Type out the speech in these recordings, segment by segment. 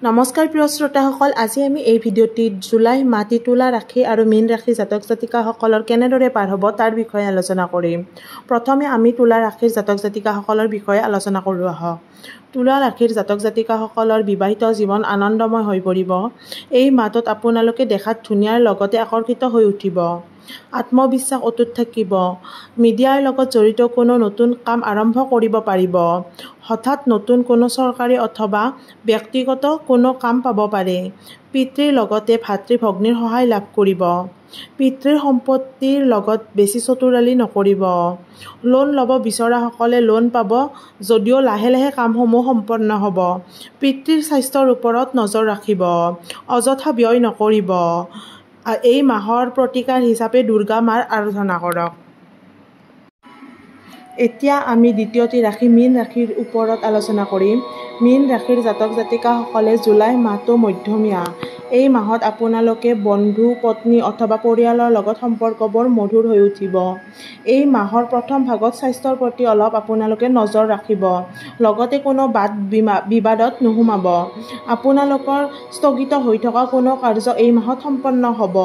নমস্কাৰ প্ৰিয় শ্ৰোতাসকল, আজি আমি এই ভিডিঅ'টিত জুলাই মাটি তুলা ৰাশি আৰু মীন ৰাশি জাতক জাতিকাসকলৰ কেনেদৰে পাৰ হ'ব তাৰ বিষয়ে আলোচনা কৰিম। প্ৰথমে আমি তুলা ৰাশিৰ জাতক জাতিকাসকলৰ বিষয়ে আলোচনা কৰোঁ আহক। তুলা ৰাশিৰ জাতক জাতিকাসকলৰ বিবাহিত জীৱন আনন্দময় হৈ পৰিব। এই মাহটোত আপোনালোকে দেখাত ধুনীয়াৰ লগতে আকৰ্ষিত হৈ উঠিব। আত্মবিশ্বাস অটুট থাকিব। মিডিয়াৰ লগত জড়িত কোনো নতুন কাম আৰম্ভ কৰিব পাৰিব। হঠাৎ নতুন কোনো চৰকাৰী অথবা ব্যক্তিগত কোনো কাম পাব পাৰে। পিতৃৰ লগতে ভাতৃ ভগ্নীৰ সহায় লাভ কৰিব। পিতৃৰ সম্পত্তিৰ লগত বেছি চতুৰালি নকৰিব। লোন ল'ব বিচৰাসকলে লোন পাব, যদিও লাহে লাহে কামসমূহ সম্পন্ন হ'ব। পিতৃৰ স্বাস্থ্যৰ ওপৰত নজৰ ৰাখিব। অযথা ব্যয় নকৰিব। এই মাহৰ প্ৰতিকাৰ হিচাপে দুৰ্গা মাৰ আৰাধনা কৰক। এতিয়া আমি দ্বিতীয়টি ৰাশি মীন ৰাশিৰ ওপৰত আলোচনা কৰিম। মীন ৰাশিৰ জাতক জাতিকাসকলে জুলাই মাহটো মধ্যমীয়া। এই মাহত আপোনালোকে বন্ধু, পত্নী অথবা পৰিয়ালৰ লগত সম্পৰ্কবোৰ মধুৰ হৈ উঠিব। এই মাহৰ প্ৰথম ভাগত স্বাস্থ্যৰ প্ৰতি অলপ আপোনালোকে নজৰ ৰাখিব। লগতে কোনো বাদ বিবাদত নোসোমাব। আপোনালোকৰ স্থগিত হৈ থকা কোনো কাৰ্য এই মাহত সম্পন্ন হ'ব।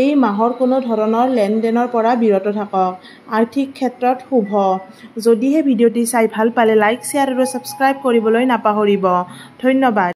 এই মাহৰ কোনো ধৰণৰ লেনদেনৰ পৰা বিৰত থাকক। আৰ্থিক ক্ষেত্ৰত শুভ। যদিহে ভিডিঅ'টি চাই ভাল পালে লাইক, শ্বেয়াৰ আৰু ছাবস্ক্ৰাইব কৰিবলৈ নাপাহৰিব। ধন্যবাদ।